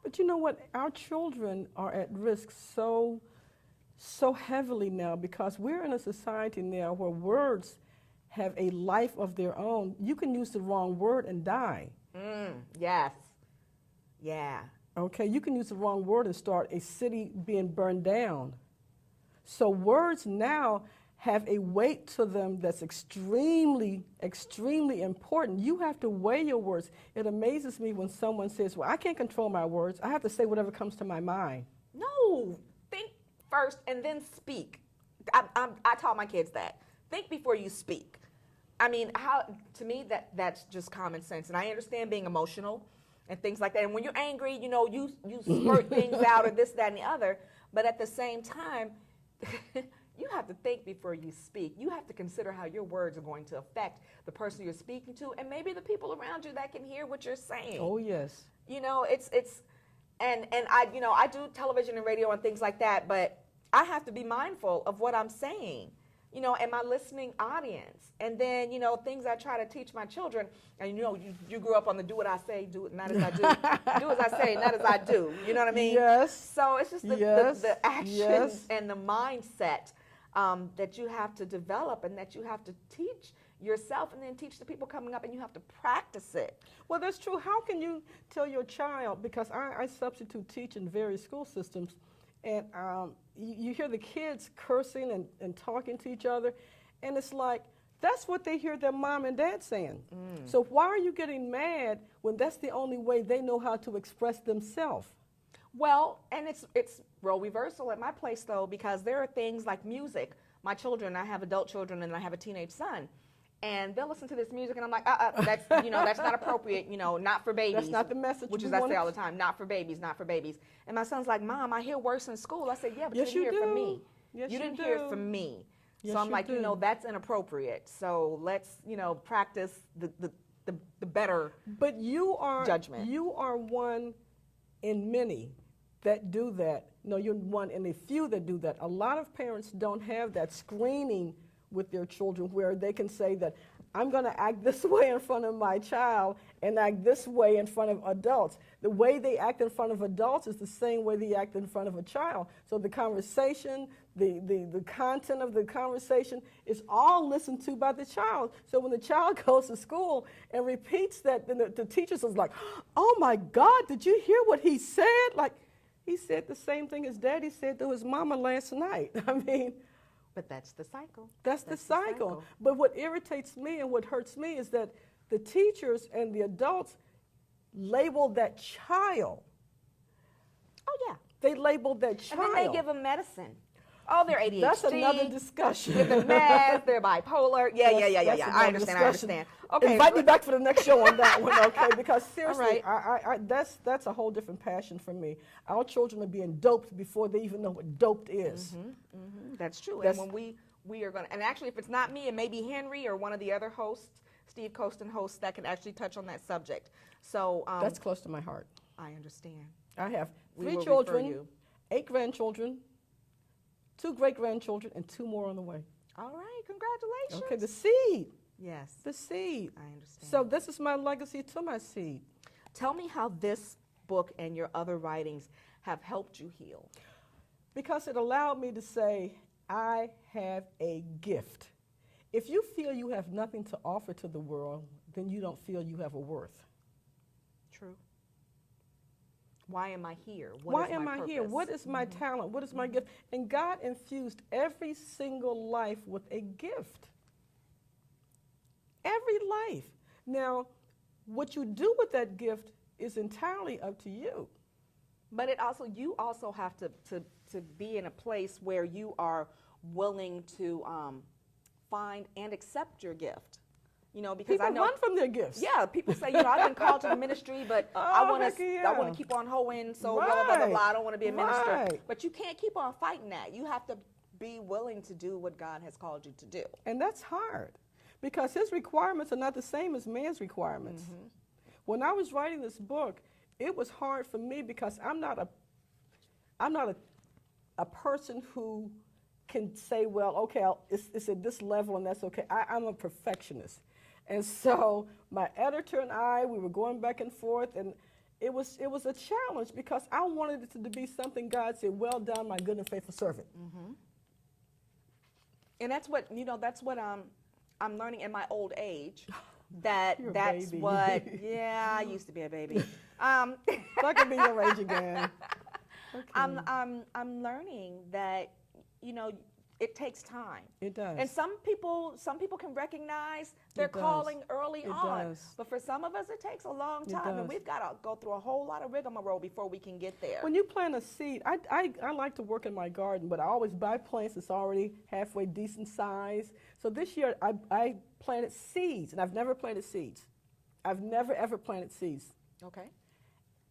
But you know what? Our children are at risk so heavily now because we're in a society now where words have a life of their own. You can use the wrong word and die. Yes. Yeah. Okay, you can use the wrong word and start a city being burned down. So words now have a weight to them that's extremely, extremely important. You have to weigh your words. It amazes me when someone says, well, I can't control my words. I have to say whatever comes to my mind. No, think first and then speak. I taught my kids that. Think before you speak. I mean, to me, that's just common sense. And I understand being emotional and things like that. And when you're angry, you know, you spurt things out or this, that, and the other. But at the same time, you have to think before you speak. You have to consider how your words are going to affect the person you're speaking to and maybe the people around you that can hear what you're saying. Oh, yes. You know, and I do television and radio and things like that, but I have to be mindful of what I'm saying, you know, and my listening audience. And then, you know, things I try to teach my children, and you know, you grew up on the do what I say, do it not as I do, do as I say, not as I do. You know what I mean? Yes. So it's just the actions and the mindset that you have to develop and that you have to teach yourself and then teach the people coming up, and you have to practice it. Well, that's true. How can you tell your child, because I substitute teach in various school systems, and you hear the kids cursing and talking to each other, and it's like, that's what they hear their mom and dad saying. So why are you getting mad when that's the only way they know how to express themselves? Well, and it's role reversal at my place, though, because there are things like music. My children, I have adult children and I have a teenage son, and they'll listen to this music, and I'm like, that's that's not appropriate, you know, not for babies. That's not the message. Which is I say all the time, not for babies, not for babies. And my son's like, Mom, I hear worse in school. I said, yeah, but yes, you didn't hear it from me. Yes, you didn't hear it from me. Yes, so I'm like, you know, that's inappropriate. So let's, you know, practice the better but you are judgment. You are one in many that do that. No, you're one in a few that do that. A lot of parents don't have that screening with their children where they can say that I'm going to act this way in front of my child and act this way in front of adults. The way they act in front of adults is the same way they act in front of a child. So the conversation, the content of the conversation is all listened to by the child. So when the child goes to school and repeats that, then the teachers is like, oh my God, did you hear what he said? Like, he said the same thing his daddy said to his mama last night. I mean, but that's the cycle. That's the cycle. But what irritates me and what hurts me is that the teachers and the adults label that child. Oh, yeah. They label that child. And then they give them medicine. Oh, they're ADHD. That's another discussion. Give them meds, they're bipolar. Yeah. I understand. Okay. Invite me back for the next show on that one, okay? Because seriously, right. that's a whole different passion for me. Our children are being doped before they even know what doped is. That's true. And when we are going to, and actually if it's not me, it may be Henry or one of the other hosts, Steve Costin hosts, that can actually touch on that subject. So that's close to my heart. I understand. I have 3 children, 8 grandchildren, 2 great-grandchildren, and 2 more on the way. All right, congratulations. Okay, the seed. Yes. The seed. I understand. So this is my legacy to my seed. Tell me how this book and your other writings have helped you heal. Because it allowed me to say, I have a gift. If you feel you have nothing to offer to the world, then you don't feel you have a worth. True. Why am I here? Why am I here? What is my talent? What is my gift? And God infused every single life with a gift. Every life. Now, what you do with that gift is entirely up to you. But you also have to be in a place where you are willing to find and accept your gift. You know, because people I know run from their gifts. Yeah, people say, you know, I've been called to the ministry, but I want to keep on hoeing, so blah, blah, blah, blah, I don't want to be a minister. But you can't keep on fighting that. You have to be willing to do what God has called you to do. And that's hard because his requirements are not the same as man's requirements. When I was writing this book, it was hard for me because I'm not a person who can say, well, okay, it's at this level and that's okay. I'm a perfectionist. And so my editor and I, we were going back and forth, and it was a challenge because I wanted it to be something God said, well done, my good and faithful servant. Mm-hmm. And that's what, that's what I'm learning in my old age. That's baby. what, yeah, I used to be a baby. So I can be your age again. Okay. I'm learning that, it takes time. It does. And some people can recognize their It does. calling early It on. does. But for some of us, it takes a long It time, and does. we've got to go through a whole lot of rigmarole before we can get there. When you plant a seed, I like to work in my garden, but I always buy plants that's already halfway decent size. So this year I planted seeds, and I've never planted seeds. I've never, ever planted seeds. Okay.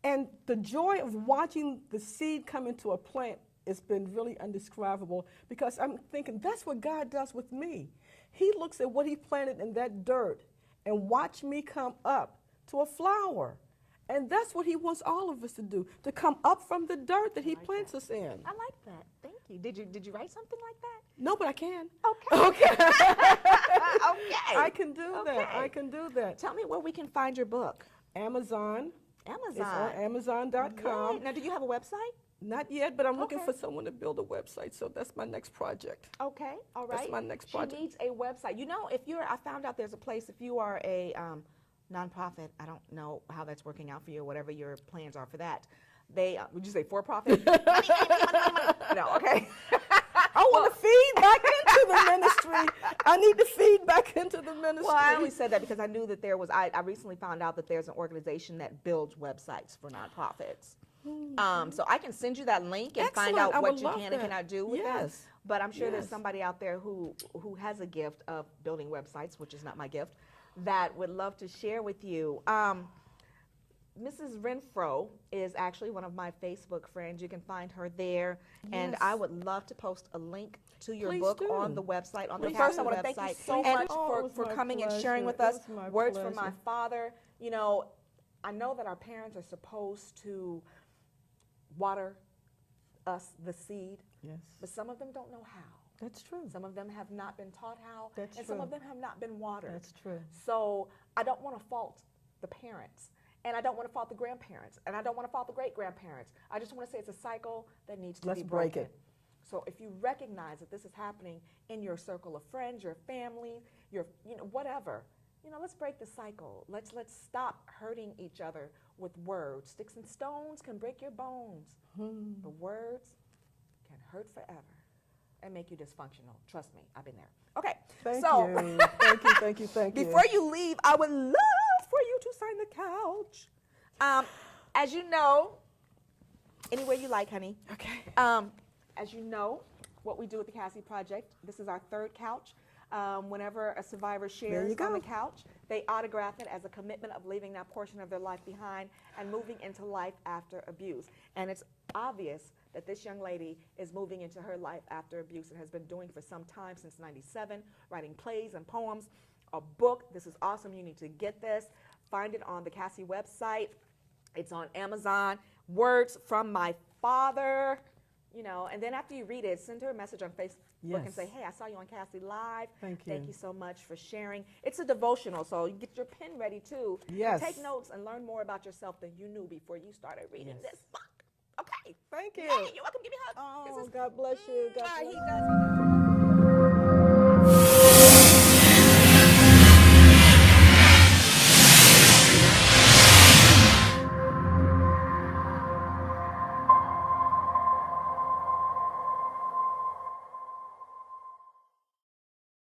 And the joy of watching the seed come into a plant has been really indescribable, because I'm thinking that's what God does with me. He looks at what he planted in that dirt and watch me come up to a flower. And that's what he wants all of us to do, to come up from the dirt that he plants us in. I like that. Thank you. Did you write something like that? No, but I can. Okay. Okay. Okay. I can do that. Okay. I can do that. Tell me where we can find your book. Amazon. It's on Amazon. Amazon.com. Yay. Now, do you have a website? Not yet, but I'm looking Okay. for someone to build a website, so that's my next project. Okay, all right. That's my next project. She needs a website. I found out there's a place, if you are a nonprofit, I don't know how that's working out for you or whatever your plans are for that. They, would you say for-profit? money. No, okay. I want to feed back into the ministry. I need to feed back into the ministry. Well, I only said that because I knew that there was, I recently found out that there's an organization that builds websites for nonprofits. So I can send you that link and find Excellent. out I what would you love can and that. cannot do with that. Yes. But I'm sure there's Yes. somebody out there who has a gift of building websites, which is not my gift, that would love to share with you. Mrs. Renfro is actually one of my Facebook friends. You can find her there. And Yes. I would love to post a link to your Please book do. on the website, on the Please Cassie do. website. First, I wanna thank you so and much. Oh, it was for my coming and pleasure. sharing with It us was my words from my pleasure. father. I know that our parents are supposed to water us the seed, Yes. but some of them don't know how. That's true. Some of them have not been taught how, That's and some true. of them have not been watered. That's true. So I don't want to fault the parents, and I don't want to fault the grandparents, and I don't want to fault the great-grandparents. I just want to say it's a cycle that needs to Let's be break broken. it. So if you recognize that this is happening in your circle of friends, your family, your whatever, let's break the cycle. Let's stop hurting each other with words. Sticks and stones can break your bones, but words can hurt forever and make you dysfunctional. Trust me, I've been there. Okay, Thank so you. Thank you. Thank you. before you leave, I would love for you to sign the couch. As you know, anywhere you like, honey. Okay. As you know, what we do with the Cassie Project, this is our third couch. Whenever a survivor shares you on the go. couch, they autograph it as a commitment of leaving that portion of their life behind and moving into life after abuse. And it's obvious that this young lady is moving into her life after abuse and has been doing for some time, since '97, writing plays and poems, a book. This is awesome. You need to get this. Find it on the Cassie website. It's on Amazon. Words from my father. And then after you read it, send her a message on Facebook and Yes. say, hey, I saw you on Cassie Live. Thank you. Thank you so much for sharing. It's a devotional, so you get your pen ready too. Yes. Take notes and learn more about yourself than you knew before you started reading Yes. this book. Okay. Thank you. Yay, you're welcome. Give me a hug. Oh, Kisses. God bless you. God bless He you. does.